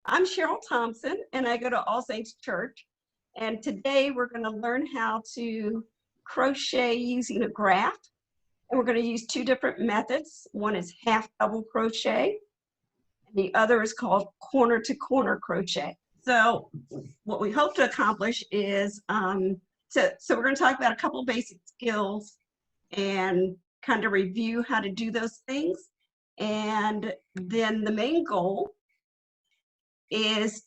I'm Cheryl Thompson, and I go to All Saints Church. And today we're going to learn how to crochet using a graph. And we're going to use two different methods. One is half double crochet, and the other is called corner to corner crochet. So what we hope to accomplish is, so we're going to talk about a couple of basic skills and kind of review how to do those things. And then the main goal is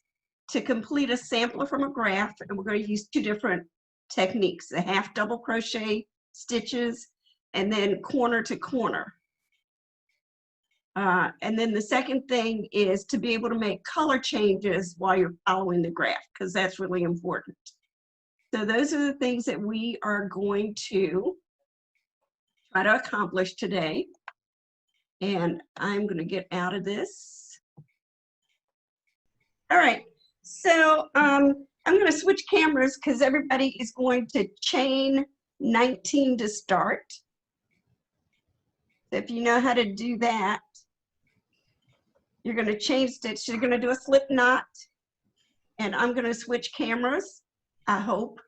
to complete a sampler from a graph, and we're going to use two different techniques, the half double crochet stitches and then corner to corner. And then the second thing is to be able to make color changes while you're following the graph, because that's really important. So those are the things that we are going to try to accomplish today. And I'm going to get out of this. All right, so I'm going to switch cameras because everybody is going to chain 19 to start. So if you know how to do that, you're going to chain stitch. You're going to do a slip knot, and I'm going to switch cameras, I hope.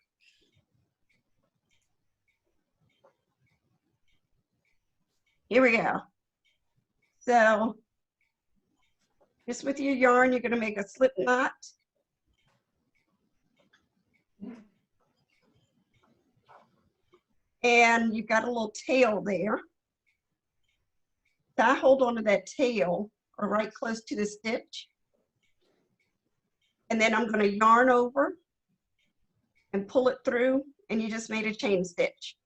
Here we go. So just with your yarn, you're going to make a slip knot. And you've got a little tail there. So I hold on to that tail or right close to the stitch. And then I'm going to yarn over and pull it through, and you just made a chain stitch.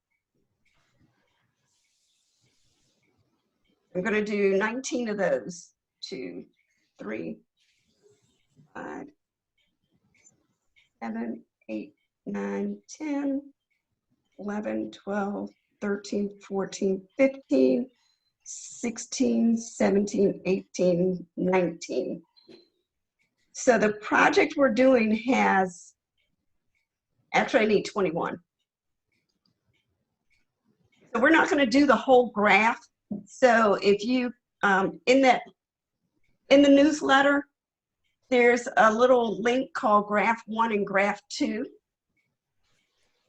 I'm going to do 19 of those. 2, 3, 5, 7, 8, 9, 10, 11, 12, 13, 14, 15, 16, 17, 18, 19. So the project we're doing has, actually I need 21. So we're not going to do the whole graph. So if you, in the newsletter, there's a little link called Graph-1 and Graph-2.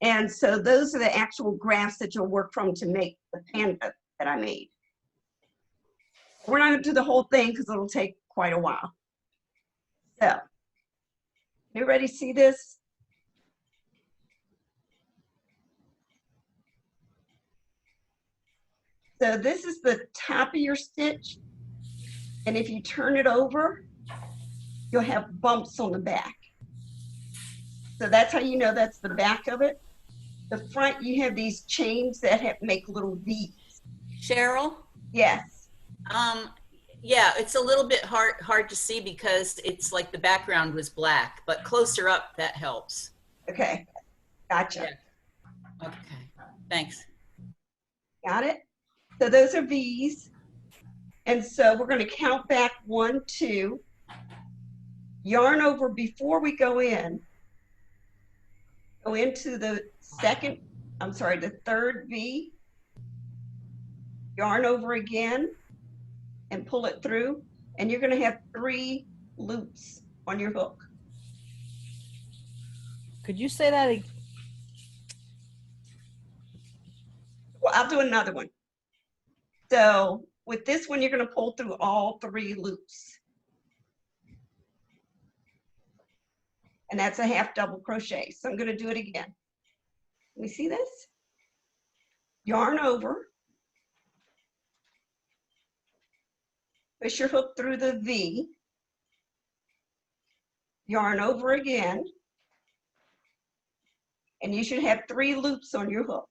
And so those are the actual graphs that you'll work from to make the panda that I made. We're not going to do the whole thing because it'll take quite a while. So, you ready to see this? So this is the top of your stitch, and if you turn it over, you'll have bumps on the back. So that's how you know that's the back of it. The front, you have these chains that make little V's. Cheryl? Yes. Yeah, it's a little bit hard to see because it's like the background was black, but closer up, that helps. Okay, gotcha. Yeah. Okay, thanks. Got it? So those are V's. And so we're going to count back 1, 2, yarn over before we go into the the third V, yarn over again and pull it through, and you're going to have 3 loops on your hook. Could you say that again? Well, I'll do another one. So with this one, you're going to pull through all 3 loops. And that's a half double crochet. So I'm going to do it again. Let me see this. Yarn over. Push your hook through the V. Yarn over again. And you should have 3 loops on your hook.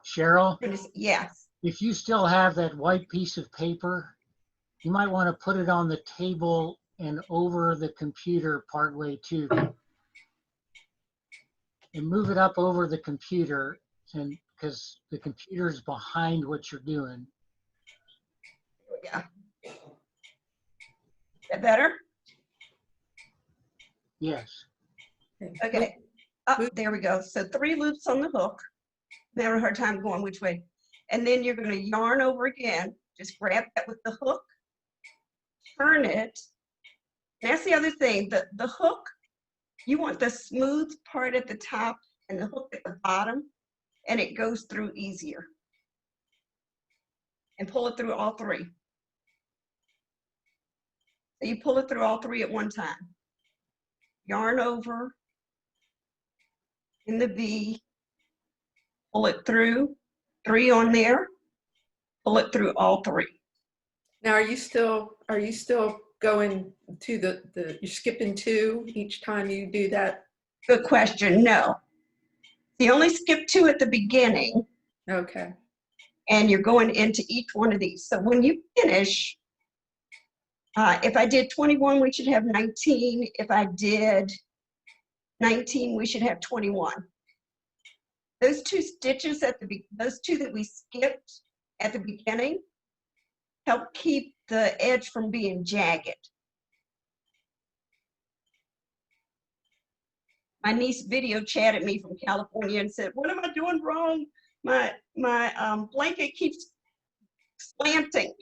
Cheryl? Yes. If you still have that white piece of paper, you might want to put it on the table and over the computer partway too. And move it up over the computer, and because the computer is behind what you're doing. Yeah. Is that better? Yes. Okay. Oh, there we go. So 3 loops on the hook. Now I have a hard time going which way. And then you're going to yarn over again. Just grab that with the hook, turn it. That's the other thing, the hook, you want the smooth part at the top and the hook at the bottom, and it goes through easier. And pull it through all three. So you pull it through all three at one time. Yarn over in the V, pull it through, 3 on there, pull it through all three. Now, are you still going to you're skipping 2 each time you do that? Good question, no. You only skip 2 at the beginning, Okay. and you're going into each one of these. So when you finish, if I did 21, we should have 19. If I did 19, we should have 21. Those 2 stitches those 2 that we skipped at the beginning help keep the edge from being jagged. My niece video chatted me from California and said, "What am I doing wrong? My blanket keeps slanting."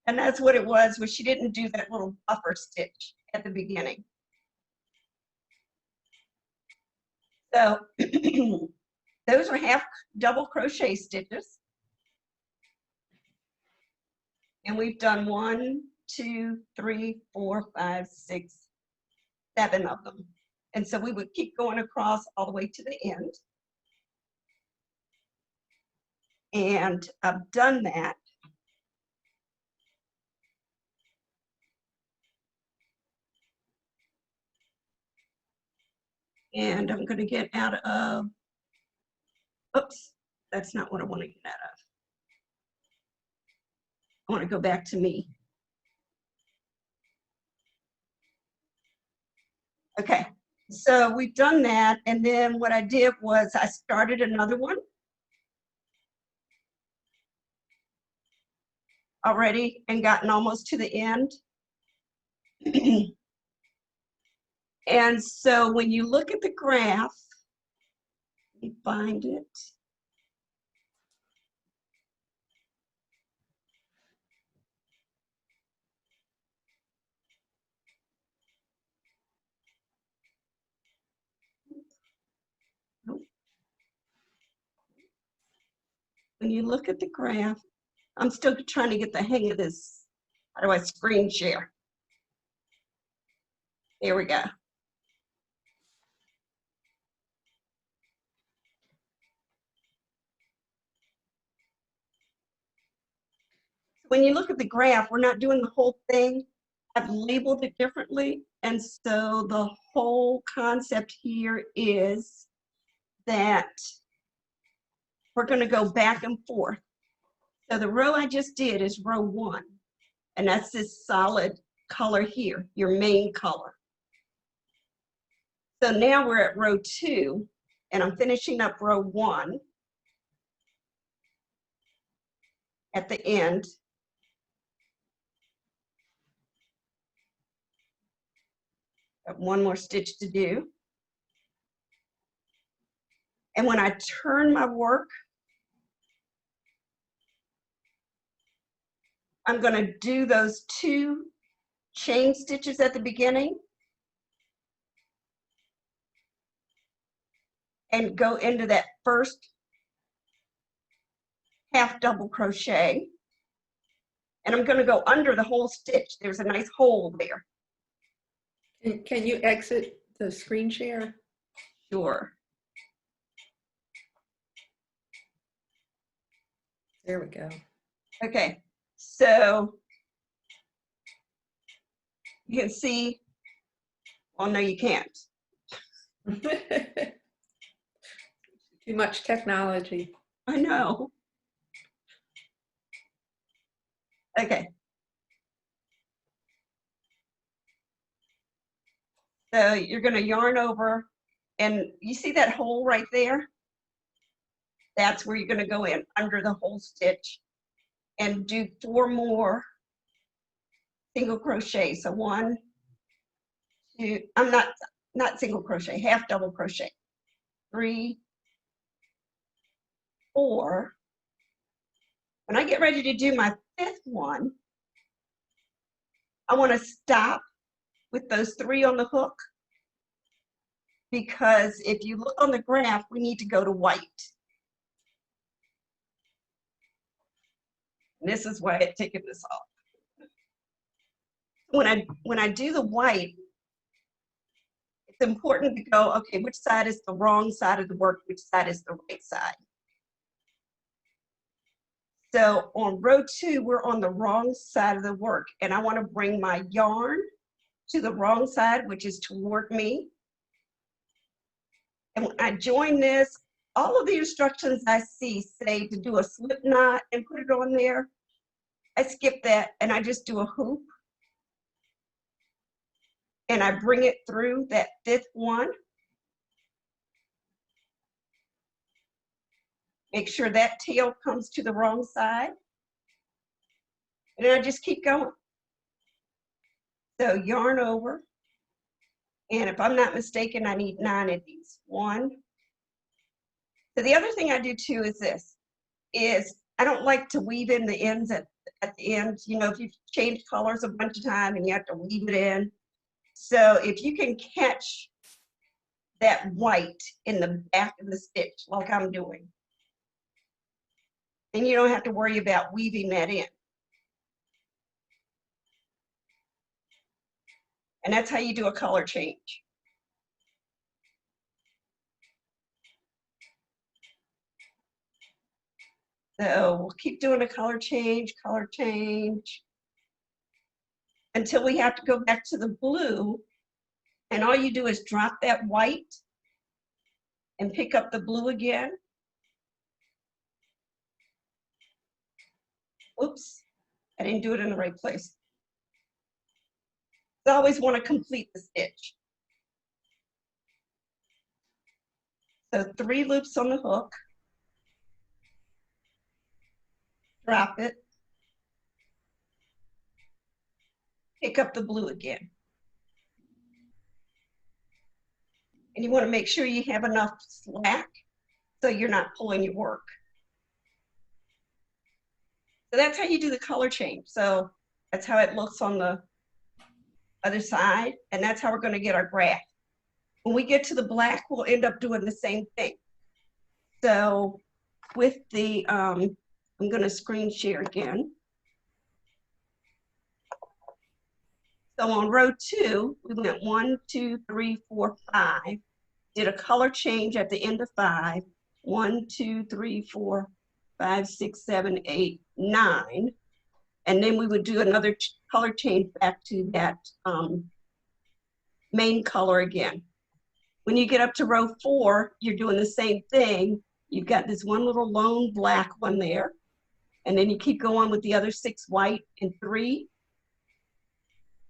And that's what it was she didn't do that little buffer stitch at the beginning. So those are half double crochet stitches. And we've done 1, 2, 3, 4, 5, 6, 7 of them. And so we would keep going across all the way to the end. And I've done that. And I'm going to get out of, oops, that's not what I want to get out of. I want to go back to me. Okay, so we've done that, and then what I did was I started another one already and gotten almost to the end. And so when you look at the graph, you find it. When you look at the graph, I'm still trying to get the hang of this. How do I screen share? There we go. When you look at the graph, we're not doing the whole thing. I've labeled it differently. And so the whole concept here is that we're going to go back and forth. So the row I just did is row 1. And that's this solid color here, your main color. So now we're at row 2, and I'm finishing up row 1 at the end. Got 1 more stitch to do. And when I turn my work, I'm going to do those 2 chain stitches at the beginning and go into that first half double crochet. And I'm going to go under the whole stitch. There's a nice hole there. Can you exit the screen share? Sure. There we go. Okay, so you can see, well, no, you can't. Too much technology. I know. Okay. So you're going to yarn over, and you see that hole right there? That's where you're going to go in under the whole stitch and do 4 more single crochet. So 1, 2, I'm not single crochet, half double crochet. 3, 4, When I get ready to do my 5th one, I want to stop with those 3 on the hook, because if you look on the graph, we need to go to white. And this is why I've taken this off. When I do the white, it's important to go, okay, which side is the wrong side of the work, which side is the right side. So on row 2, we're on the wrong side of the work, and I want to bring my yarn to the wrong side, which is toward me. And when I join this, all of the instructions I see say to do a slip knot and put it on there. I skip that and I just do a hoop. And I bring it through that 5th one. Make sure that tail comes to the wrong side. And then I just keep going. So yarn over. And if I'm not mistaken, I need 9 of these. 1. So the other thing I do too is this, is I don't like to weave in the ends at the end. You know, if you've changed colors a bunch of times and you have to weave it in. So if you can catch that white in the back of the stitch like I'm doing, then you don't have to worry about weaving that in. And that's how you do a color change. So we'll keep doing a color change, until we have to go back to the blue. And all you do is drop that white and pick up the blue again. Oops, I didn't do it in the right place. I always want to complete the stitch. So 3 loops on the hook. Drop it. Pick up the blue again. And you want to make sure you have enough slack so you're not pulling your work. So that's how you do the color change. So that's how it looks on the other side, and that's how we're going to get our graph. When we get to the black, we'll end up doing the same thing. So with the, I'm going to screen share again. So on row 2, we went 1, 2, 3, 4, 5. Did a color change at the end of 5. 1, 2, 3, 4, 5, 6, 7, 8, 9. And then we would do another color change back to that main color again. When you get up to row 4, you're doing the same thing. You've got this one little lone black one there. And then you keep going with the other 6 white and 3.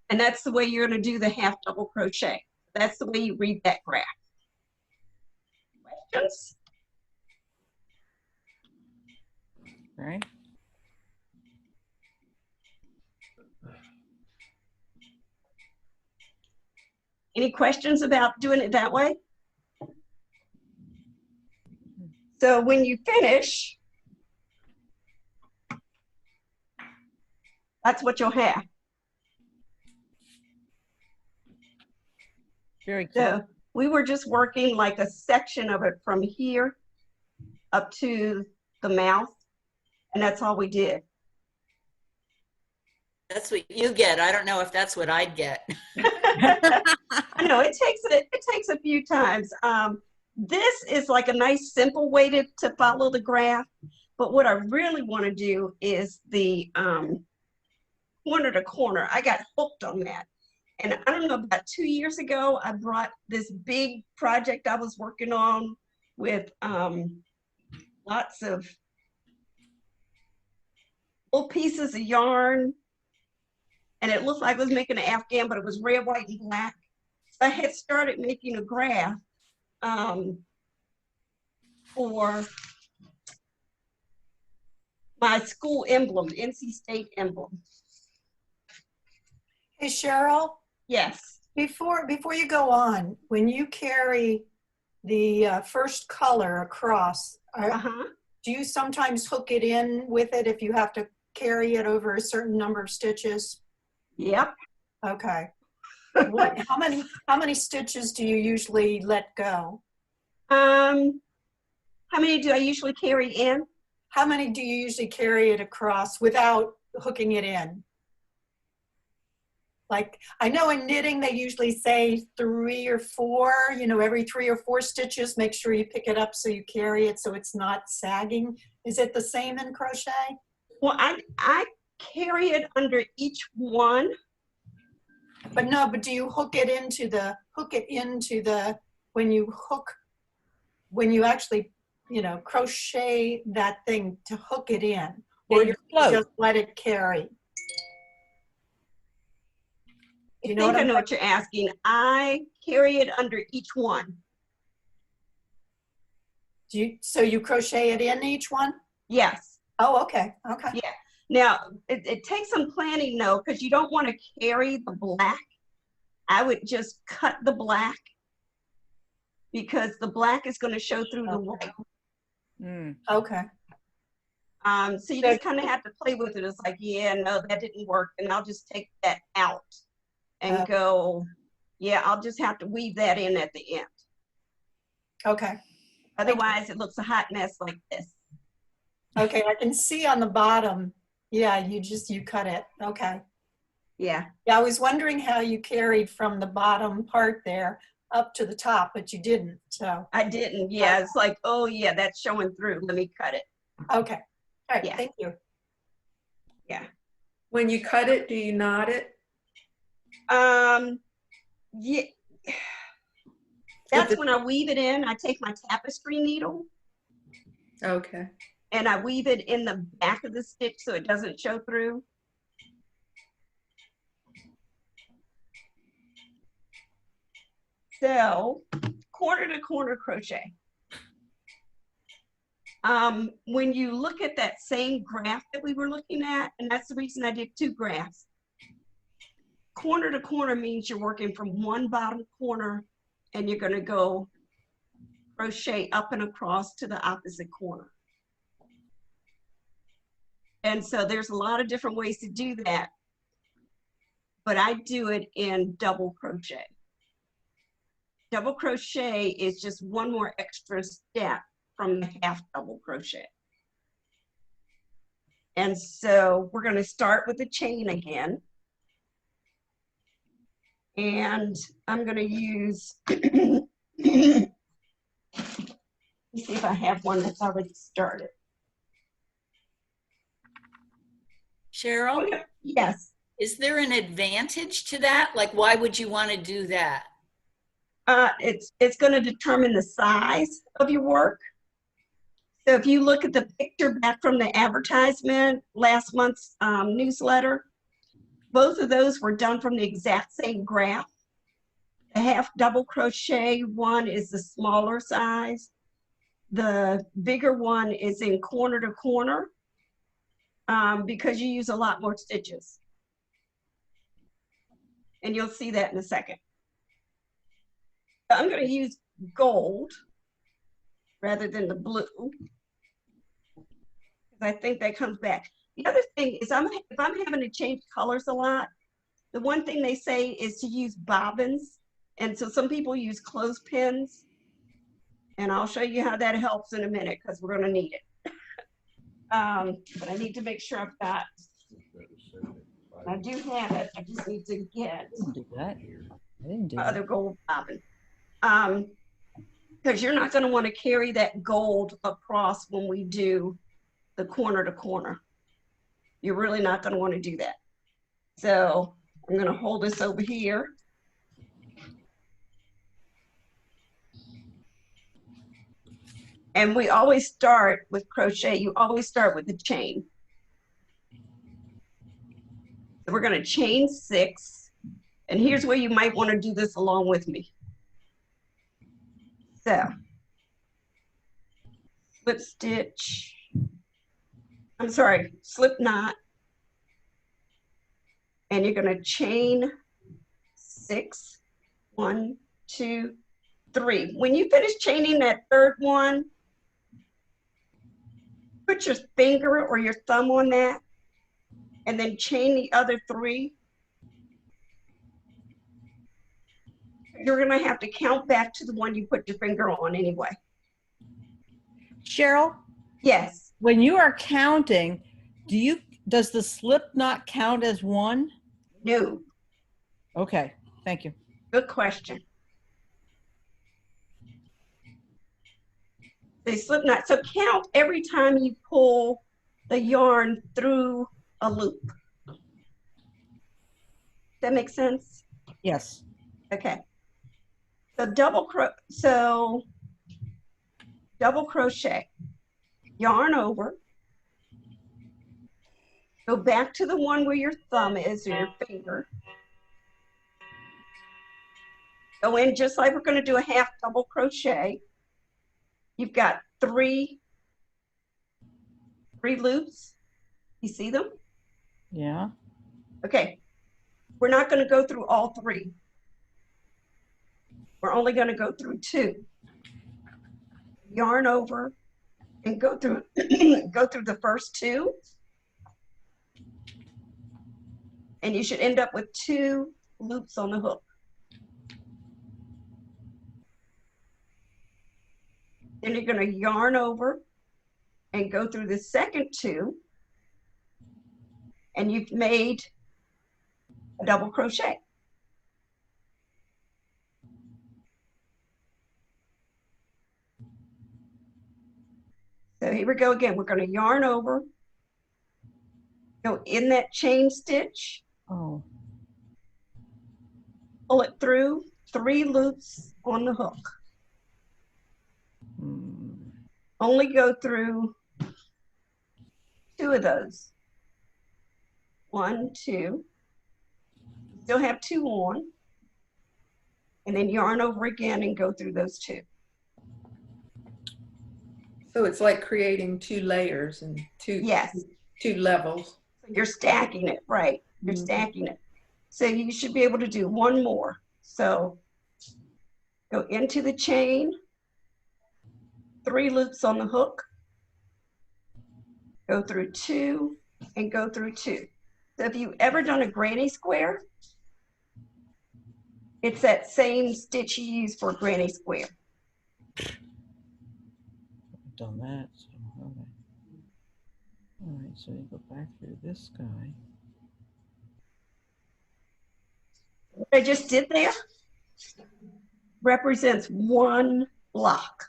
And that's the way you're going to do the half double crochet. That's the way you read that graph. Questions? All right. Any questions about doing it that way? So when you finish, that's what you'll have. Very cool. So we were just working like a section of it from here up to the mouth, and that's all we did. That's what you get. I don't know if that's what I'd get. I know it takes a few times. This is like a nice simple way to follow the graph, but what I really want to do is the corner to corner. I got hooked on that. And I don't know, about 2 years ago, I brought this big project I was working on with lots of little pieces of yarn. And it looked like I was making an Afghan, but it was red, white, and black. So I had started making a graph for my school emblem, NC State emblem. Hey, Cheryl, Yes. before you go on, when you carry the first color across, Uh-huh. Do you sometimes hook it in with it if you have to carry it over a certain number of stitches? Yep. Okay. How many stitches do you usually let go? How many do I usually carry in? How many do you usually carry it across without hooking it in? Like, I know in knitting, they usually say 3 or 4, you know, every 3 or 4 stitches, make sure you pick it up so you carry it so it's not sagging. Is it the same in crochet? Well, I carry it under each one. But no, but do you hook it into the, when you actually, you know, crochet that thing to hook it in? Or Yeah, do your you float. just let it carry? I think I know what you're asking. I carry it under each one. So you crochet it in each one? Yes. Oh, okay, okay. Yeah. Now, it takes some planning though, because you don't want to carry the black. I would just cut the black because the black is going to show through the white. Mm. Okay. So you just kind of have to play with it. It's like, yeah, no, that didn't work. And I'll just take that out and go, yeah, I'll just have to weave that in at the end. Okay. Otherwise, it looks a hot mess like this. Okay, I can see on the bottom. Yeah, you cut it. Okay. Yeah. Yeah, I was wondering how you carried from the bottom part there up to the top, but you didn't. So I didn't. Yeah. It's like, oh, yeah, that's showing through. Let me cut it. okay. All right. Yeah. Thank you. Yeah. When you cut it, do you knot it? Yeah. That's when I weave it in. I take my tapestry needle Okay. and I weave it in the back of the stitch so it doesn't show through. So, corner to corner crochet. When you look at that same graph that we were looking at, and that's the reason I did 2 graphs. Corner to corner means you're working from one bottom corner and you're going to go crochet up and across to the opposite corner. And so there's a lot of different ways to do that, but I do it in double crochet. Double crochet is just one more extra step from the half double crochet. And so we're going to start with the chain again. And I'm going to use, let me see if I have one that's already started. Cheryl, Yes. is there an advantage to that? Like, why would you want to do that? It's going to determine the size of your work. So if you look at the picture back from the advertisement, last month's newsletter, both of those were done from the exact same graph. The half double crochet one is the smaller size. The bigger one is in corner to corner because you use a lot more stitches. And you'll see that in a second. I'm going to use gold rather than the blue because I think that comes back. The other thing is if I'm having to change colors a lot, the one thing they say is to use bobbins. And so some people use clothespins. And I'll show you how that helps in a minute because we're going to need it. But I need to make sure I've got, I do have it. I just need to get I didn't do that. I didn't do my that. other gold bobbin. Because you're not going to want to carry that gold across when we do the corner to corner. You're really not going to want to do that. So I'm going to hold this over here. And we always start with crochet. You always start with the chain. So we're going to chain 6. And here's where you might want to do this along with me. So, slip stitch. I'm sorry, slip knot. And you're going to chain 6. 1, 2, 3. When you finish chaining that third one, put your finger or your thumb on that, and then chain the other 3. You're gonna have to count back to the one you put your finger on anyway. Cheryl, Yes, when you are counting, does the slip knot count as 1? no, Okay, thank you. good question. They slip knot, so count every time you pull the yarn through a loop. That makes sense? Yes. Okay. So double crochet, yarn over, go back to the one where your thumb is or your finger. Go in just like we're going to do a half double crochet. You've got three loops. You see them? Yeah. Okay. We're not going to go through all 3. We're only going to go through 2. Yarn over and go through go through the first 2. And you should end up with 2 loops on the hook. Then you're going to yarn over and go through the second 2, and you've made a double crochet. So here we go again. We're going to yarn over, go in that chain stitch, Oh. pull it through 3 loops on the hook. Only go through 2 of those. 1, 2. Still have 2 on. And then yarn over again and go through those 2. So it's like creating 2 layers and Yes. 2 levels. You're stacking it, right? You're stacking it. So you should be able to do 1 more. So go into the chain, 3 loops on the hook, go through 2 and go through 2. So if you've ever done a granny square, it's that same stitch you use for a granny square. I've done that. So, okay. All right, so you go back through this guy. What I just did there represents 1 block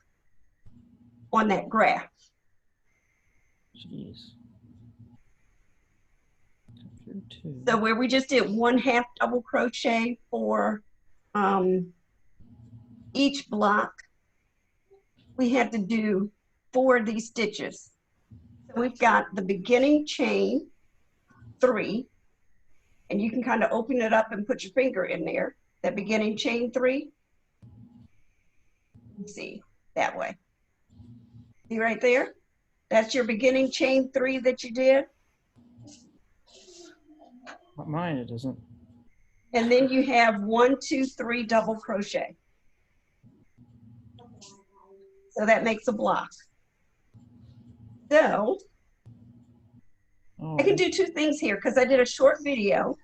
on that graph. Jeez. Go through 2. So where we just did 1 half double crochet for each block, we had to do 4 of these stitches. So we've got the beginning chain 3, and you can kind of open it up and put your finger in there. That beginning chain 3. Let's see, that way. See right there? That's your beginning chain 3 that you did. Not mine, it doesn't. And then you have 1, 2, 3 double crochet. So that makes a block. So Oh, I can do 2 things here because I did a short video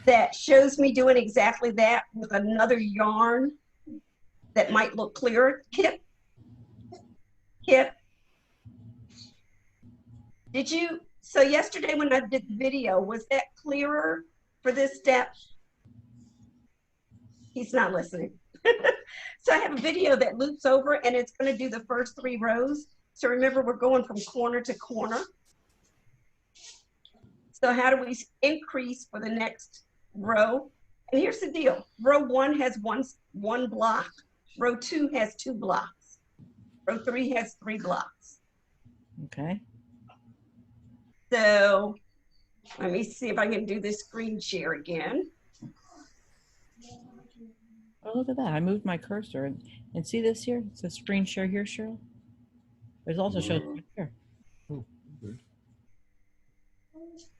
that shows me doing exactly that with another yarn that might look clearer. Kip, did you, so yesterday when I did the video, was that clearer for this step? He's not listening. So I have a video that loops over and it's going to do the first 3 rows. So remember, we're going from corner to corner. So how do we increase for the next row? And here's the deal. Row 1 has one block. Row 2 has 2 blocks. Row 3 has 3 blocks. okay. So let me see if I can do this screen share again. Oh, look at that. I moved my cursor and see this here? It says screen share here, Cheryl. There's also shows here.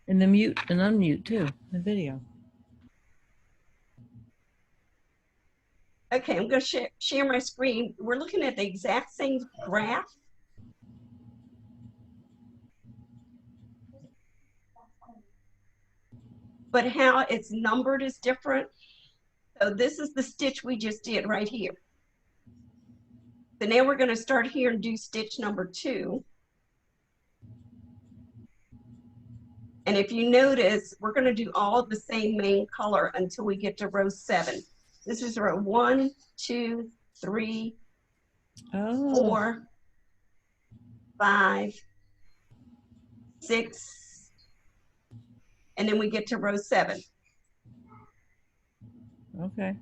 And the mute and unmute too, the video. Okay, I'm going to share my screen. We're looking at the exact same graph, but how it's numbered is different. So this is the stitch we just did right here. So now we're going to start here and do stitch number 2. And if you notice, we're going to do all the same main color until we get to row 7. This is row 1, 2, 3, Oh, 4, 5, 6, and then we get to row 7. okay.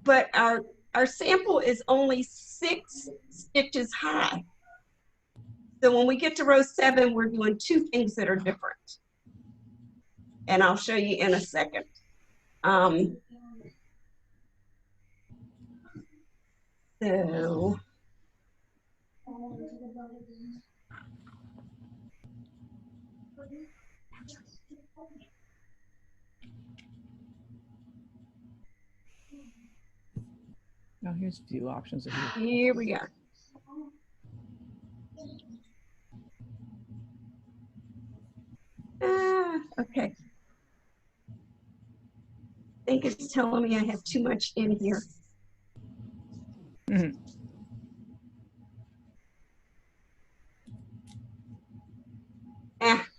But our sample is only 6 stitches high. So when we get to row 7, we're doing 2 things that are different. And I'll show you in a second. So Oh, here's a few options. here we go. Okay. I think it's telling me I have too much in here. Mhm.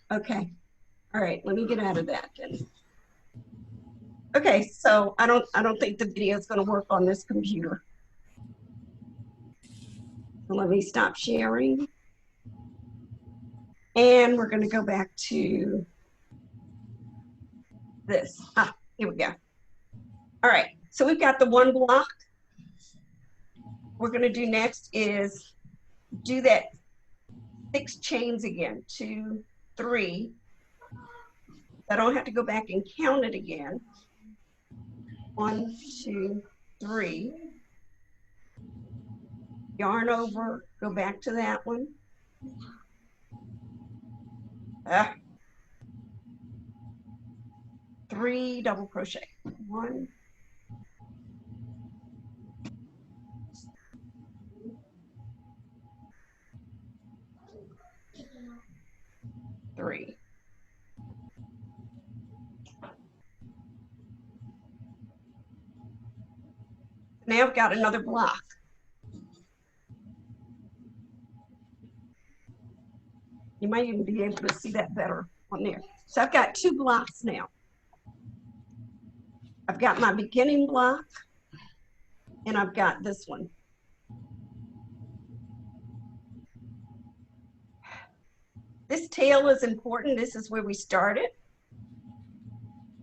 Okay. All right, let me get out of that then. Okay, so I don't think the video is going to work on this computer. So let me stop sharing. And we're going to go back to this. Here we go. All right, so we've got the 1 block. We're going to do next is do that 6 chains again. 2, 3. I don't have to go back and count it again. 1, 2, 3. Yarn over, go back to that one. 3 double crochet. 1, 3. Now I've got another block. You might even be able to see that better on there. So I've got 2 blocks now. I've got my beginning block, and I've got this one. This tail is important. This is where we started.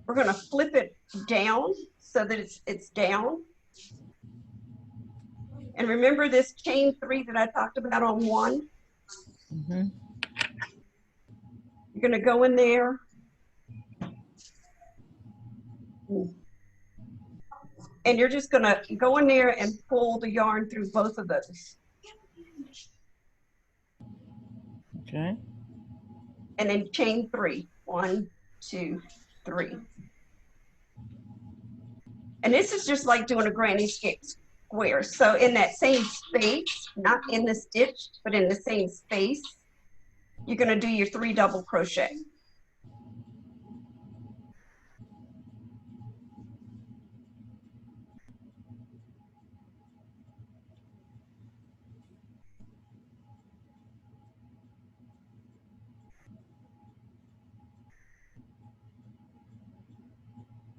We're going to flip it down so that it's down. And remember this chain 3 that I talked about on 1? Mhm. You're going to go in there. And you're just going to go in there and pull the yarn through both of those. Okay. And then chain 3. 1, 2, 3. And this is just like doing a granny square. So in that same space, not in the stitch, but in the same space, you're going to do your 3 double crochet.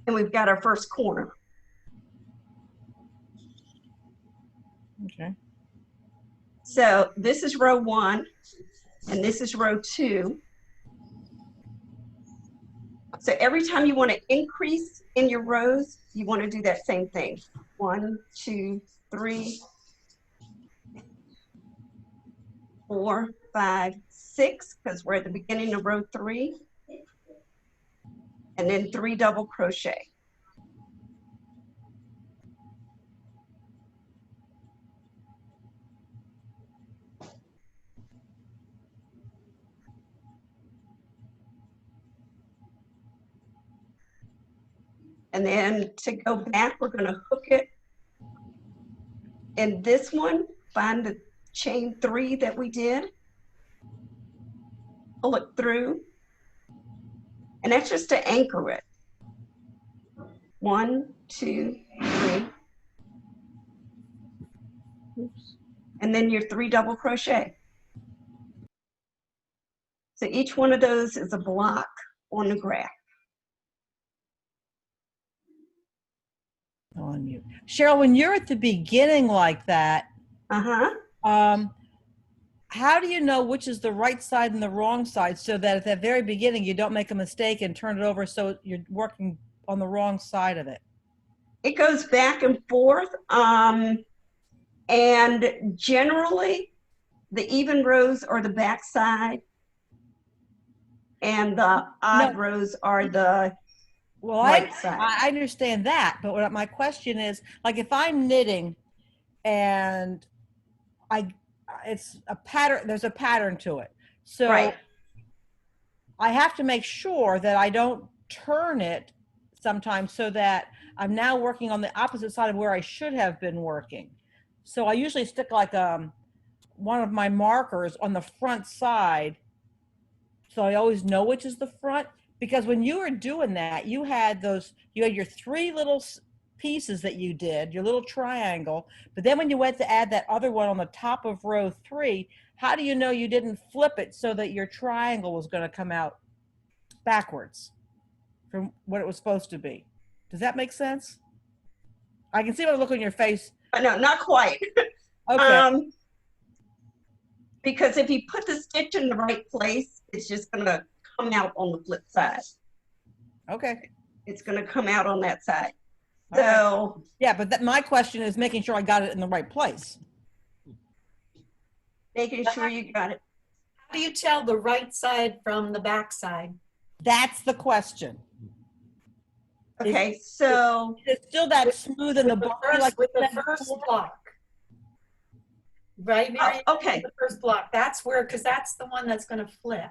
And we've got our first corner. Okay. So this is row 1, and this is row 2. So every time you want to increase in your rows, you want to do that same thing. 1, 2, 3, 4, 5, 6, because we're at the beginning of row 3. And then 3 double crochet. And then to go back, we're going to hook it in this one, find the chain 3 that we did, pull it through, And that's just to anchor it. 1, 2, 3. Oops. And then your 3 double crochet. So each one of those is a block on the graph. On mute. Cheryl, when you're at the beginning like that, how do you know which is the right side and the wrong side so that at the very beginning you don't make a mistake and turn it over so you're working on the wrong side of it? It goes back and forth. And generally, the even rows are the back side, and the odd rows are the Well, right side. I understand that, but what my question is, like if I'm knitting and it's a pattern, there's a pattern to it. So Right. I have to make sure that I don't turn it sometimes so that I'm now working on the opposite side of where I should have been working. So I usually stick like one of my markers on the front side so I always know which is the front. Because when you were doing that, you had your 3 little pieces that you did, your little triangle, but then when you went to add that other one on the top of row 3, how do you know you didn't flip it so that your triangle was going to come out backwards from what it was supposed to be? Does that make sense? I can see by the look on your face. No, not quite. Okay. Because if you put the stitch in the right place, it's just going to come out on the flip side. Okay. It's going to come out on that side. All right. So Yeah, but my question is making sure I got it in the right place. making sure you got it. How do you tell the right side from the back side? That's the question. Okay, so It's still that smooth in the body, like With the you said first before? block. Right, Mary? okay, The first block. That's where, because that's the one that's going to flip.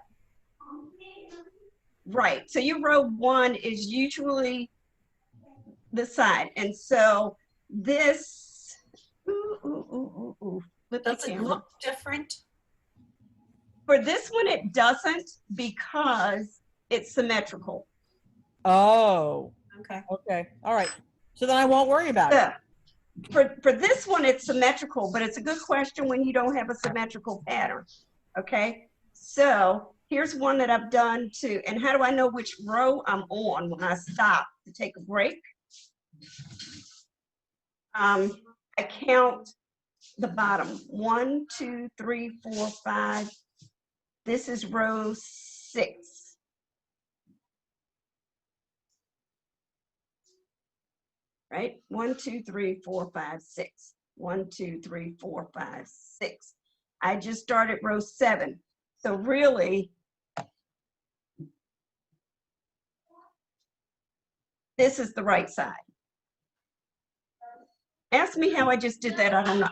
right. So your row 1 is usually the side, and so this. Flip the Does it camera. look different? For this one, it doesn't because it's symmetrical. Oh, Okay. okay. All right. So then I won't worry about it. So for this one, it's symmetrical, but it's a good question when you don't have a symmetrical pattern. Okay, so here's one that I've done too. And how do I know which row I'm on when I stop to take a break? I count the bottom. 1, 2, 3, 4, 5. This is row 6. Right? 1, 2, 3, 4, 5, 6. 1, 2, 3, 4, 5, 6. I just started row 7. So really, this is the right side. Ask me how I just did that. I don't know.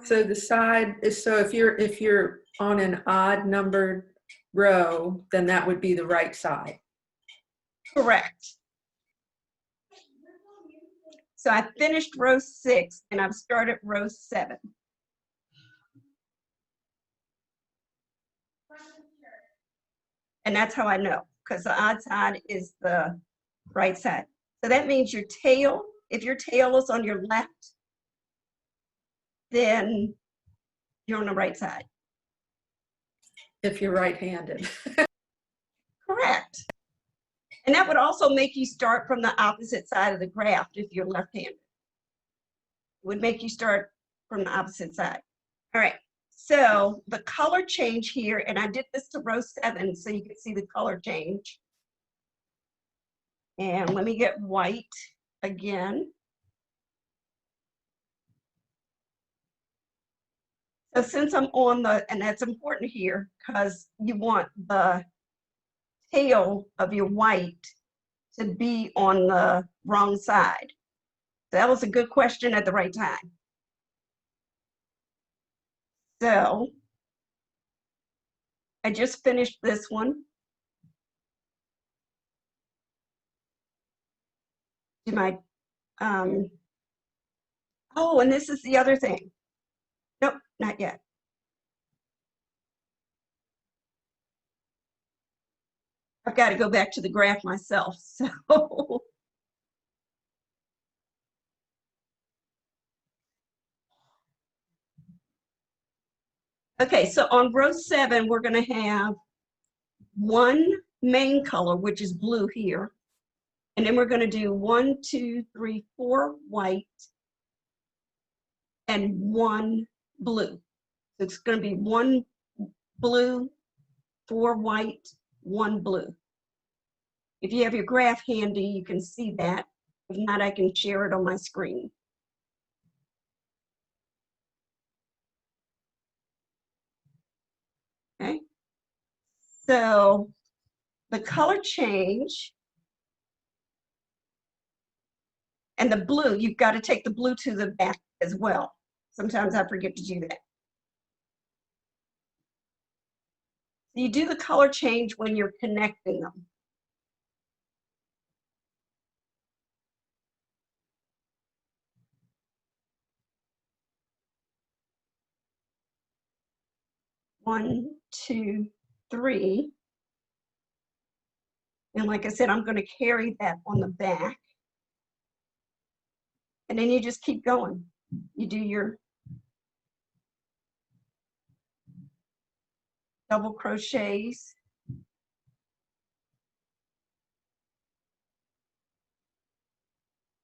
So the side is, so if you're on an odd numbered row, then that would be the right side. Correct. So I finished row 6 and I've started row 7. And that's how I know, because the odd side is the right side. So that means your tail, if your tail is on your left, then you're on the right side. If you're right-handed. Correct. And that would also make you start from the opposite side of the graph if you're left-handed. It would make you start from the opposite side. All right, so the color change here, and I did this to row 7 so you can see the color change. And let me get white again. So since I'm on the, and that's important here because you want the tail of your white to be on the wrong side. So that was a good question at the right time. So I just finished this one. Do my, oh, and this is the other thing. Nope, not yet. I've got to go back to the graph myself, so. Okay, so on row 7, we're going to have one main color, which is blue here. And then we're going to do 1, 2, 3, 4 white and 1 blue. So it's going to be 1 blue, 4 white, 1 blue. If you have your graph handy, you can see that. If not, I can share it on my screen. Okay. So the color change and the blue, you've got to take the blue to the back as well. Sometimes I forget to do that. You do the color change when you're connecting them. One, two, three. And like I said, I'm going to carry that on the back. And then you just keep going. You do your double crochets.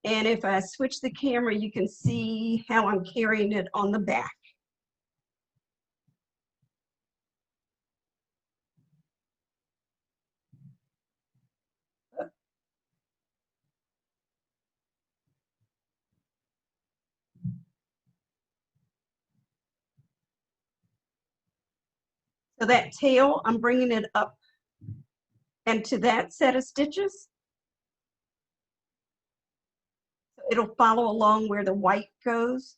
And if I switch the camera, you can see how I'm carrying it on the back. So that tail, I'm bringing it up into that set of stitches. So it'll follow along where the white goes.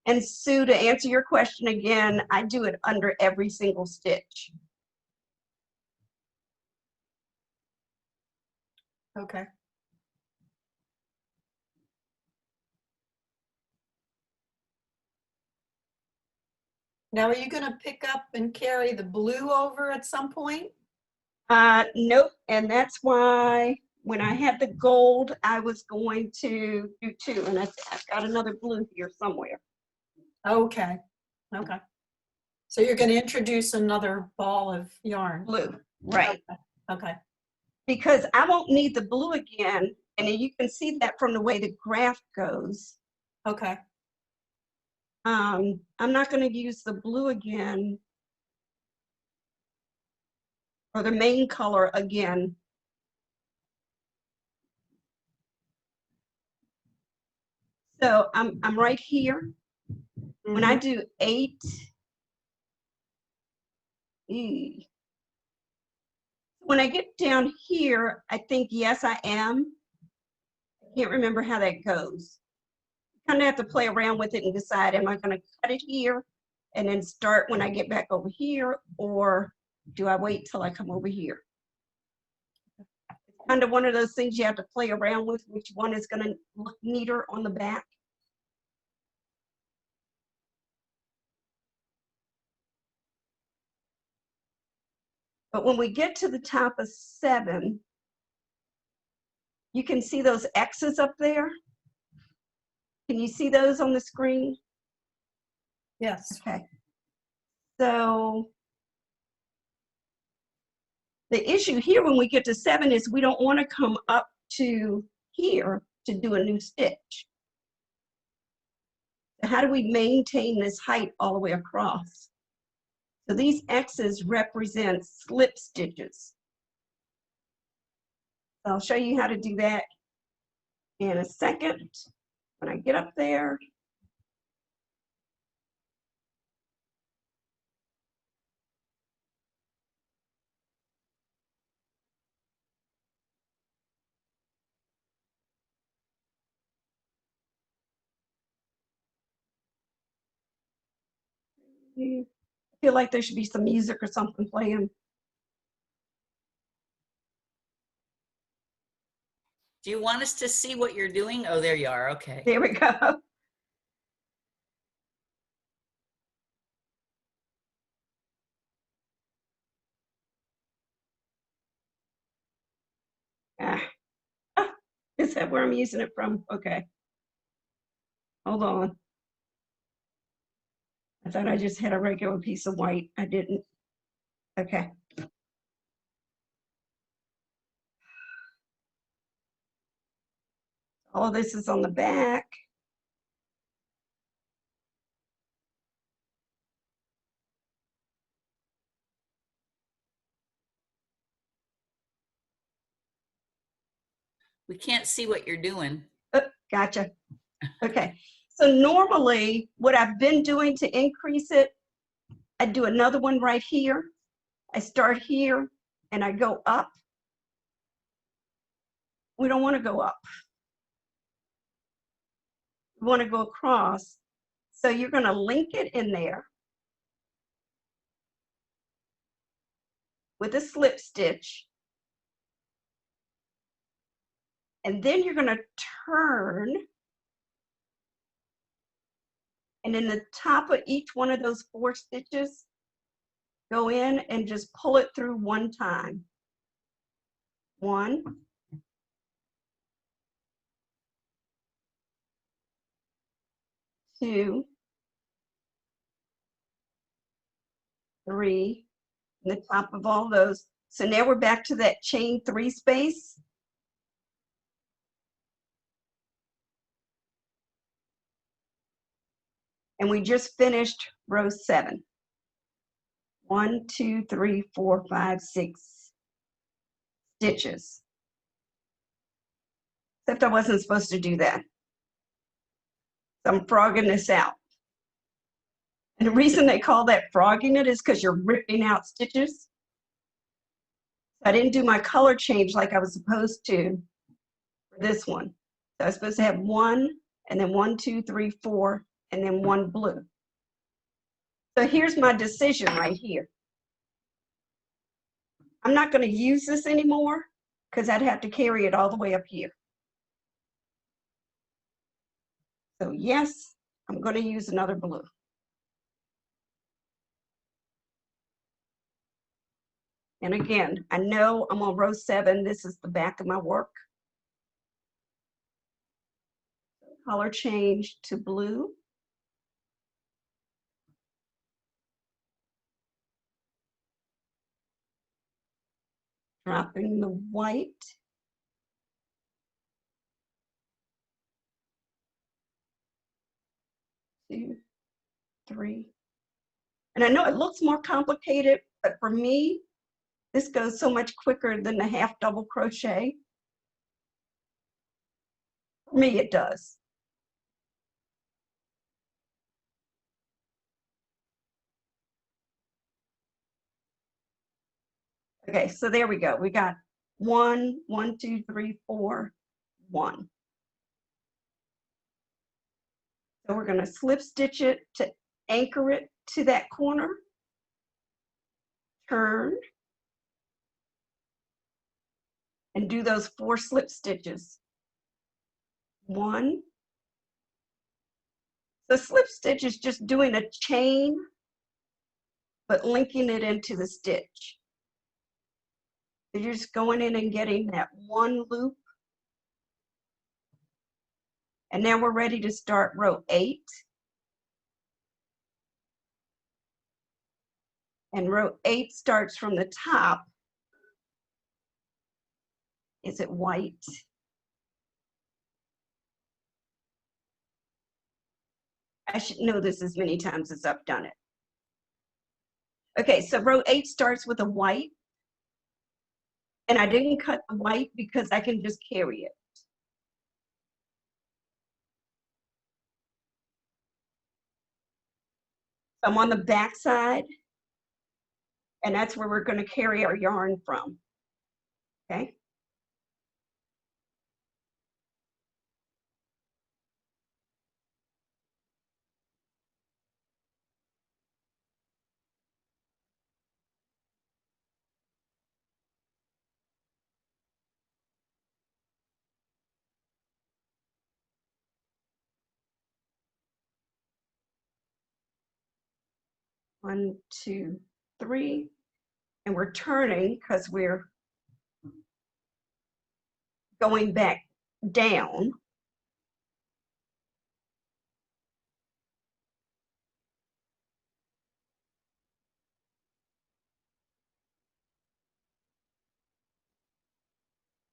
And Sue, to answer your question again, I do it under every single stitch. Okay. Now, are you going to pick up and carry the blue over at some point? Nope, and that's why when I had the gold, I was going to do 2, and I've got another blue here somewhere. Okay. Okay. So you're going to introduce another ball of yarn. Blue, right. Okay. Because I won't need the blue again, and you can see that from the way the graph goes. Okay. I'm not going to use the blue again, or the main color again. So I'm right here. When I do 8, when I get down here, I think, yes, I am. I can't remember how that goes. Kind of have to play around with it and decide, am I going to cut it here and then start when I get back over here, or do I wait till I come over here? It's kind of one of those things you have to play around with, which one is going to look neater on the back. But when we get to the top of 7, you can see those X's up there. Can you see those on the screen? Yes. Okay. So the issue here when we get to 7 is we don't want to come up to here to do a new stitch. So how do we maintain this height all the way across? So these X's represent slip stitches. So I'll show you how to do that in a second when I get up there. I feel like there should be some music or something playing. Do you want us to see what you're doing? Oh, there you are. Okay. There we go. Is that where I'm using it from? Okay. Hold on. I thought I just had a regular piece of white. I didn't. Okay. All this is on the back. We can't see what you're doing. Oh, gotcha. Okay. So normally what I've been doing to increase it, I do another one right here. I start here and I go up. We don't want to go up. We want to go across. So you're going to link it in there with a slip stitch. And then you're going to turn. And in the top of each one of those 4 stitches, go in and just pull it through one time. 1, 2, 3, and the top of all those. So now we're back to that chain 3 space. And we just finished row 7. 1, 2, 3, 4, 5, 6 stitches. Except I wasn't supposed to do that. So I'm frogging this out. And the reason they call that frogging it is because you're ripping out stitches. I didn't do my color change like I was supposed to for this one. So I was supposed to have 1, and then 1, 2, 3, 4, and then 1 blue. So here's my decision right here. I'm not going to use this anymore because I'd have to carry it all the way up here. So yes, I'm going to use another blue. And again, I know I'm on row 7. This is the back of my work. Color change to blue. Dropping the white. Two, 3. And I know it looks more complicated, but for me, this goes so much quicker than the half double crochet. For me, it does. Okay, so there we go. We got 1, 1, 2, 3, 4, 1. So we're going to slip stitch it to anchor it to that corner. Turn. And do those 4 slip stitches. 1. The slip stitch is just doing a chain, but linking it into the stitch. So you're just going in and getting that 1 loop. And now we're ready to start row 8. And row 8 starts from the top. Is it white? I should know this as many times as I've done it. Okay, so row 8 starts with a white. And I didn't cut the white because I can just carry it. So I'm on the back side, and that's where we're going to carry our yarn from. Okay. One, 2, 3, and we're turning because we're going back down.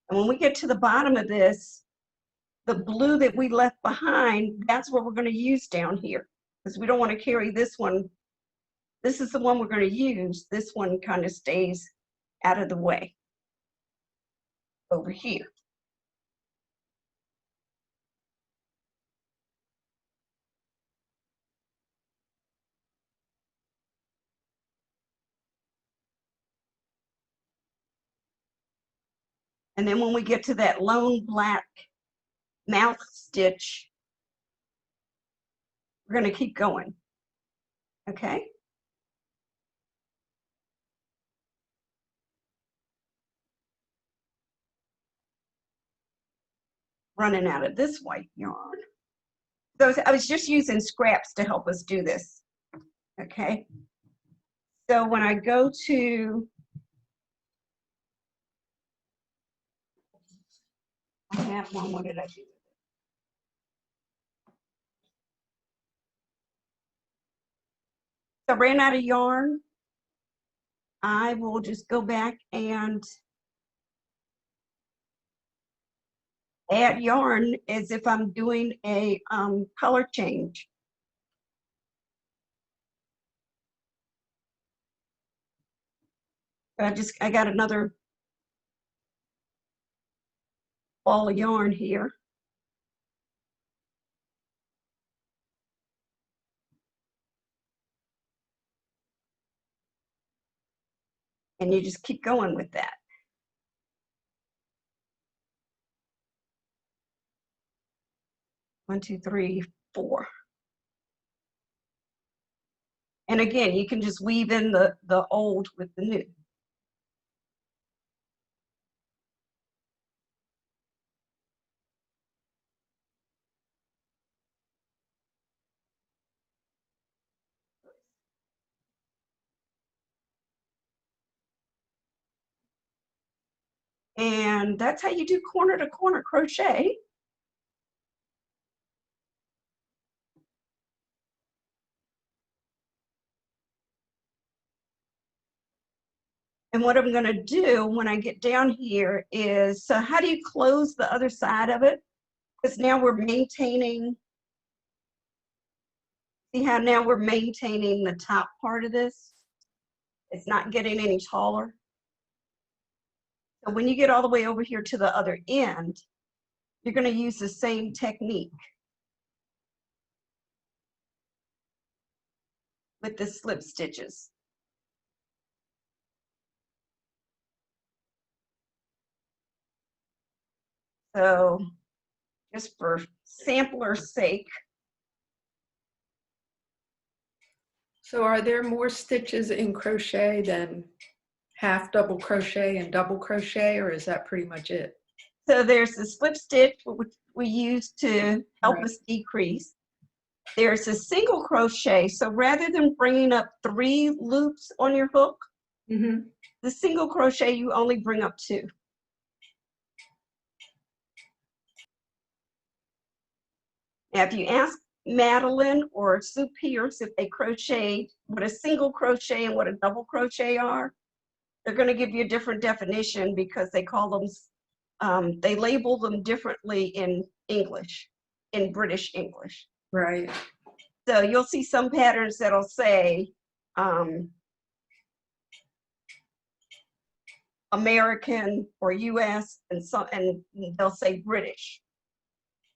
And when we get to the bottom of this, the blue that we left behind, that's what we're going to use down here, because we don't want to carry this one. This is the one we're going to use. This one kind of stays out of the way over here. And then when we get to that lone black mouth stitch, we're going to keep going. Okay? Running out of this white yarn. So I was just using scraps to help us do this. Okay? So when I go to, I have one, what did I do? So I ran out of yarn. I will just go back and add yarn as if I'm doing a color change. I got another ball of yarn here. And you just keep going with that. One, two, three, four. And again, you can just weave in the old with the new. And that's how you do corner to corner crochet. And what I'm going to do when I get down here is, so how do you close the other side of it? Because now we're maintaining, see how now we're maintaining the top part of this? It's not getting any taller. So when you get all the way over here to the other end, you're going to use the same technique with the slip stitches. So just for sampler's sake. So are there more stitches in crochet than half double crochet and double crochet, or is that pretty much it? So there's the slip stitch, which we use to help Right. us decrease. There's a single crochet. So rather than bringing up 3 loops on your hook, Mm-hmm. the single crochet, you only bring up 2. Now, if you ask Madeline or Sue Pierce if they crocheted what a single crochet and what a double crochet are, they're going to give you a different definition because they call them, they label them differently in English, in British English. Right. So you'll see some patterns that'll say American or US, and they'll say British.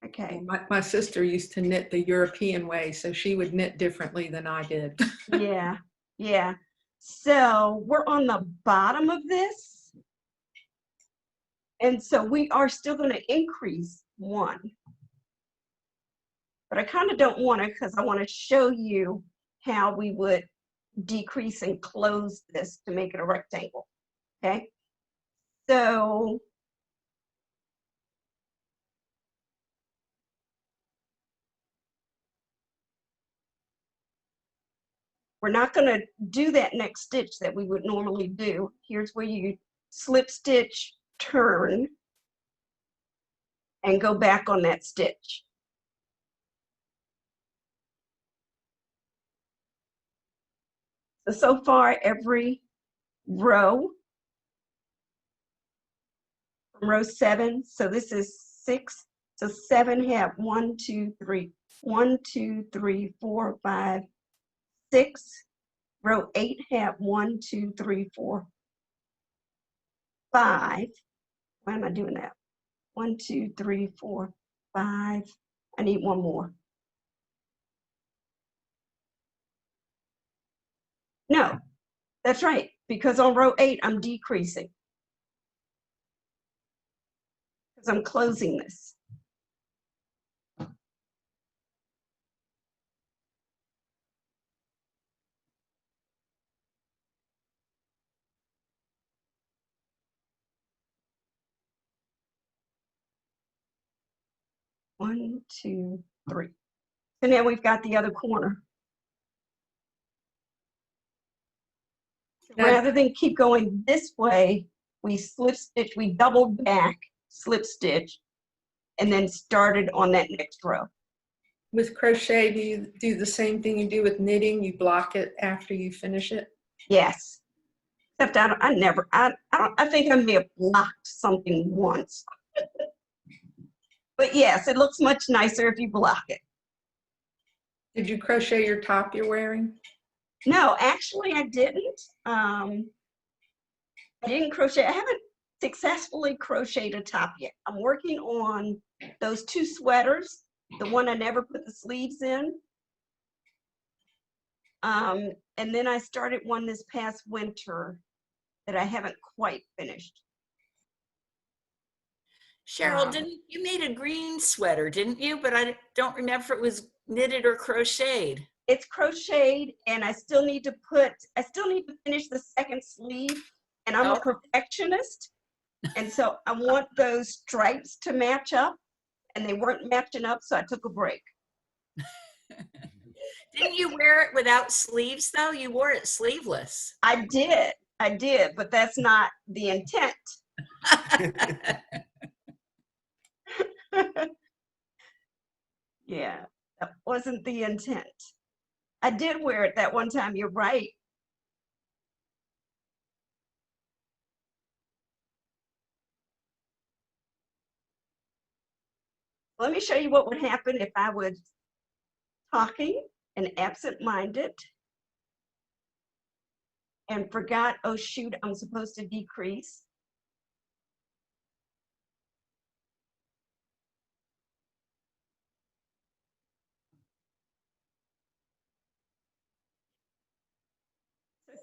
Okay. My sister used to knit the European way, so she would knit differently than I did. Yeah, yeah. So we're on the bottom of this. And so we are still going to increase 1. But I kind of don't want to, because I want to show you how we would decrease and close this to make it a rectangle. Okay. So we're not going to do that next stitch that we would normally do. Here's where you slip stitch, turn, and go back on that stitch. So far, every row from row 7, so this is 6, so 7 have 1, 2, 3, 1, 2, 3, 4, 5, 6. Row 8 have 1, 2, 3, 4, 5. Why am I doing that? 1, 2, 3, 4, 5. I need one more. No, that's right, because on row 8, I'm decreasing. Because I'm closing this. One, 2, 3. So now we've got the other corner. Now- Rather than keep going this way, we slip stitch, we doubled back, slip stitch, and then started on that next row. With crochet, do you do the same thing you do with knitting? You block it after you finish it? Yes. Except I think I may have blocked something once. But yes, it looks much nicer if you block it. Did you crochet your top you're wearing? No, actually I didn't. I didn't crochet. I haven't successfully crocheted a top yet. I'm working on those 2 sweaters, the one I never put the sleeves in. And then I started one this past winter that I haven't quite finished. Cheryl, didn't you made a green sweater, didn't you? But I don't remember if it was knitted or crocheted. It's crocheted, and I still need to finish the second sleeve, and I'm a perfectionist. And so I want those stripes to match up, and they weren't matching up, so I took a break. Didn't you wear it without sleeves though? You wore it sleeveless. I did, but that's not the intent. Yeah, that wasn't the intent. I did wear it that one time, you're right. Let me show you what would happen if I was talking and absent-minded and forgot, oh shoot, I'm supposed to decrease.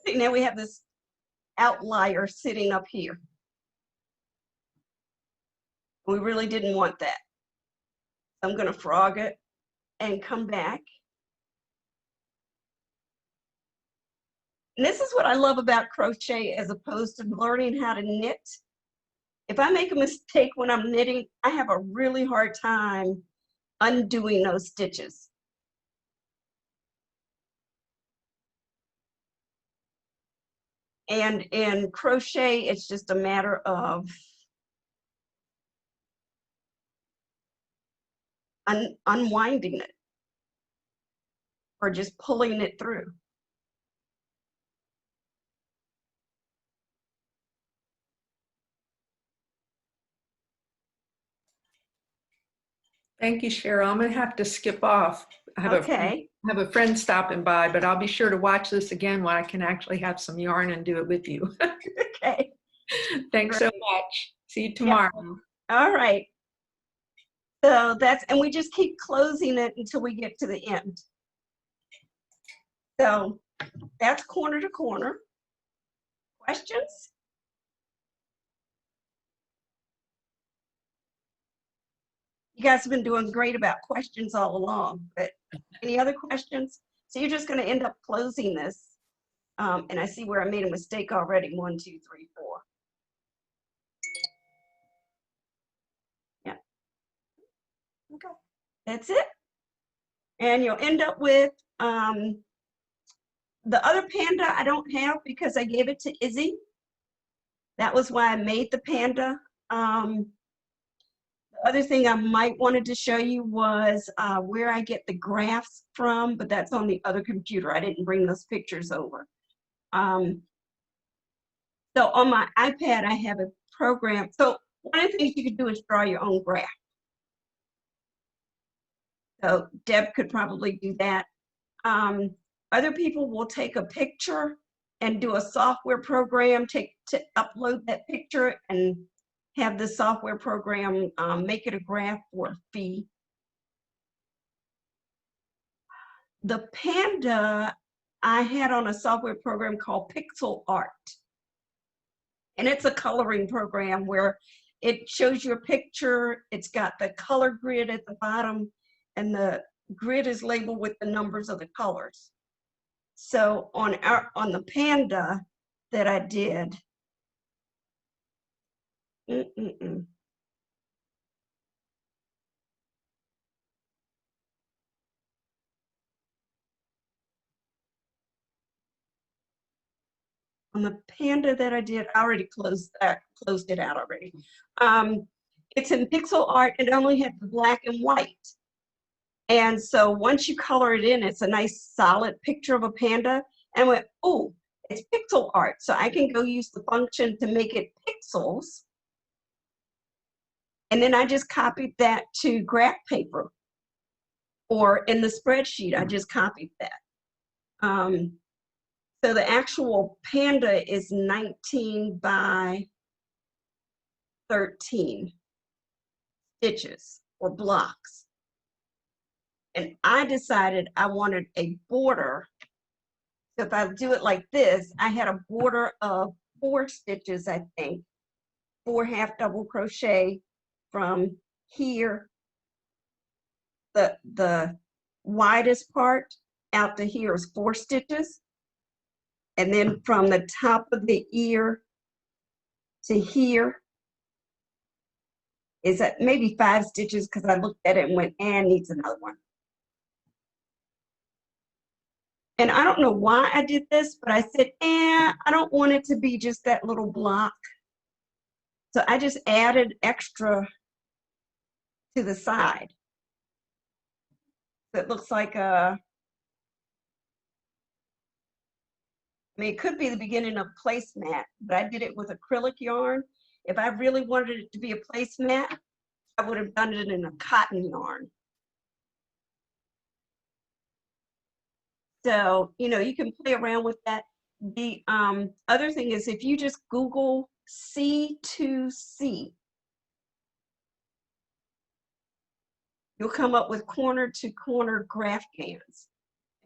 See, now we have this outlier sitting up here. We really didn't want that. I'm going to frog it and come back. And this is what I love about crochet as opposed to learning how to knit. If I make a mistake when I'm knitting, I have a really hard time undoing those stitches. And in crochet, it's just a matter of unwinding it or just pulling it through. Thank you, Cheryl. I'm going to have to skip off. I have a friend stopping by, but I'll be sure to watch this again when I can actually have some yarn and do it with you. Okay. Thanks so much. See you tomorrow. All right. So and we just keep closing it until we get to the end. So that's corner to corner. Questions? You guys have been doing great about questions all along, but any other questions? So you're just going to end up closing this. And I see where I made a mistake already. 1, 2, 3, 4. Yeah. Okay. That's it. And you'll end up with the other panda I don't have because I gave it to Izzy. That was why I made the panda. The Other thing I might wanted to show you was where I get the graphs from, but that's on the other computer. I didn't bring those pictures over. So on my iPad, I have a program. So one of the things you could do is draw your own graph. So Deb could probably do that. Other people will take a picture and do a software program to upload that picture and have the software program make it a graph for a fee. The panda I had on a software program called Pixel Art. And it's a coloring program where it shows you a picture, it's got the color grid at the bottom, and the grid is labeled with the numbers of the colors. So on the panda that I did, on the panda that I did, I already closed it out already. It's in pixel art. It only had the black and white. And so once you color it in, it's a nice solid picture of a panda. And I went, oh, it's pixel art. So I can go use the function to make it pixels. And then I just copied that to graph paper. Or in the spreadsheet, I just copied that. So the actual panda is 19 by 13 stitches or blocks. And I decided I wanted a border. So if I do it like this, I had a border of 4 stitches, I think, 4 half double crochet from here, the widest part out to here is 4 stitches. And then from the top of the ear to here is at maybe 5 stitches because I looked at it and went, and needs another one. And I don't know why I did this, but I said, I don't want it to be just that little block. So I just added extra to the side. So it looks like a, I mean, it could be the beginning of placemat, but I did it with acrylic yarn. If I really wanted it to be a placemat, I would have done it in a cotton yarn. So, you know, you can play around with that. The other thing is if you just Google C2C, you'll come up with corner to corner Graph-ghans.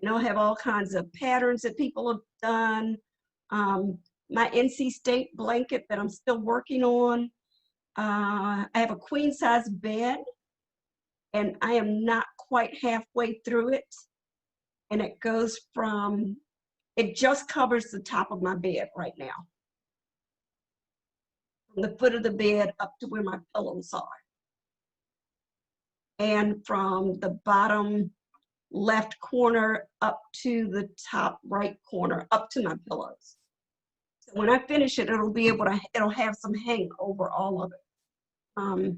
And they'll have all kinds of patterns that people have done. My NC State blanket that I'm still working on. I have a queen size bed and I am not quite halfway through it. And it goes from, it just covers the top of my bed right now. From the foot of the bed up to where my pillows are. And from the bottom left corner up to the top right corner, up to my pillows. So when I finish it, it'll be able to, it'll have some hang over all of it.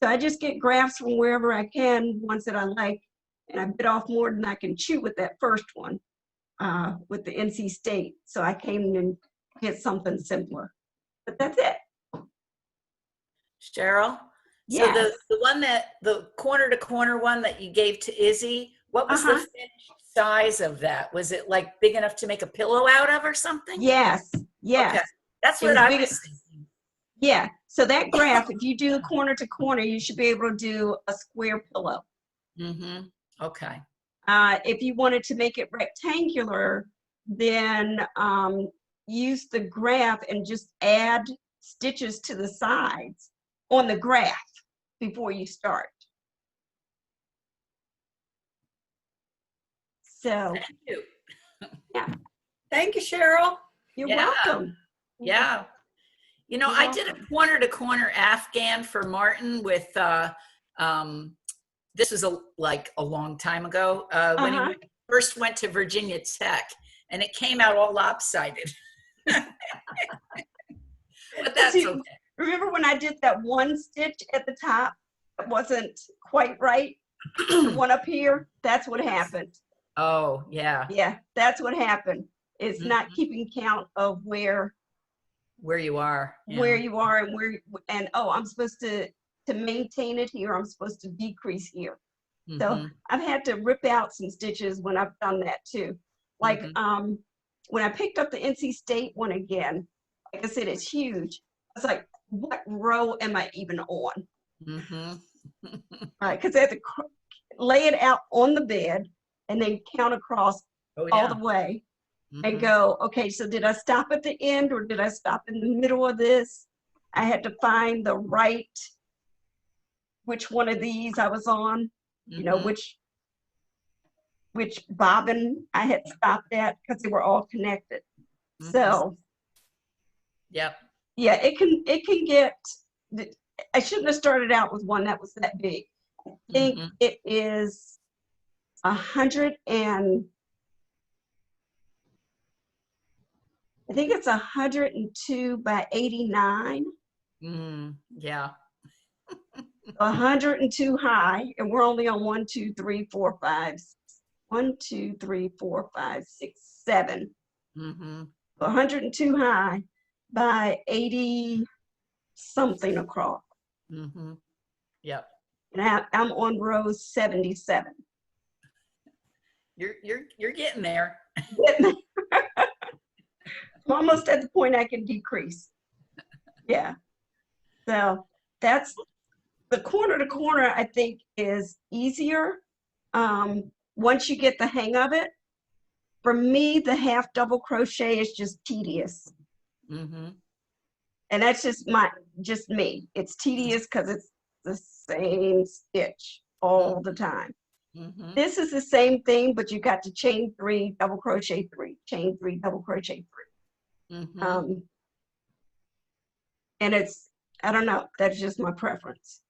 So I just get graphs from wherever I can, ones that I like, and I bit off more than I can chew with that first one, with the NC State. So I came and did something simpler, but that's it. Cheryl? Yes. So the one that, the corner to corner one that you gave to Izzy, what was the finished size of that? Was it like big enough to make a pillow out of or something? Yes, yes. Okay. That's It what was I big- was thinking. Yeah, so that graph, if you do the corner to corner, you should be able to do a square pillow. Mm-hmm. Okay. If you wanted to make it rectangular, then use the graph and just add stitches to the sides on the graph before you start. So, Thank you. yeah, Thank you, Cheryl. you're Yeah. welcome. Yeah. You know, You're I did a corner to corner Afghan for Martin with, this was like a long time ago, when he first went to Virginia Tech, and it came out all lopsided. But that's See, okay. Remember when I did that one stitch at the top? wasn't quite right. The one up here, that's what happened. Oh, yeah. Yeah, that's what happened. It's not keeping count of where Where you are. where Yeah. you are and and oh, I'm supposed to maintain it here. I'm supposed to decrease here. So Mhm. I've had to rip out some stitches when I've done that too. Like when I picked up the NC State one again, like I said, it's huge. I was like, what row am I even on? Mhm. Right, because I had to lay it out on the bed and then count across Oh, all yeah. the way and Mhm. go, okay, so did I stop at the end or did I stop in the middle of this? I had to find the right, which one of these I was on, you know, Mhm. which bobbin I had stopped at because they were all connected. Mhm. So Yep. yeah, it can get, I shouldn't have started out with one that was that big. I think Mhm. it is 100 and I think it's 102 by 89, Yeah. 102 high, and we're only on 1, 2, 3, 4, 5, 1, 2, 3, 4, 5, 6, 7. Mhm. 102 high by 80 something across. Mhm. Yep. And I'm on row 77. You're getting there. I'm almost at the point I can decrease. Yeah. So that's the corner to corner, I think, is easier once you get the hang of it. For me, the half double crochet is just tedious. Mhm. And that's just me. It's tedious because it's the same stitch all the time. Mhm. This is the same thing, but you got to chain 3, double crochet 3, chain 3, double crochet 3. Mhm. And it's, I don't know, that's just my preference.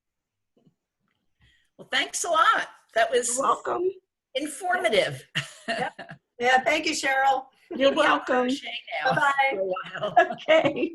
Well, thanks a lot. That You're was welcome. informative. Yep. Yeah, thank you, Cheryl. You're Maybe I'll welcome. crochet now Bye-bye. for a while. Okay.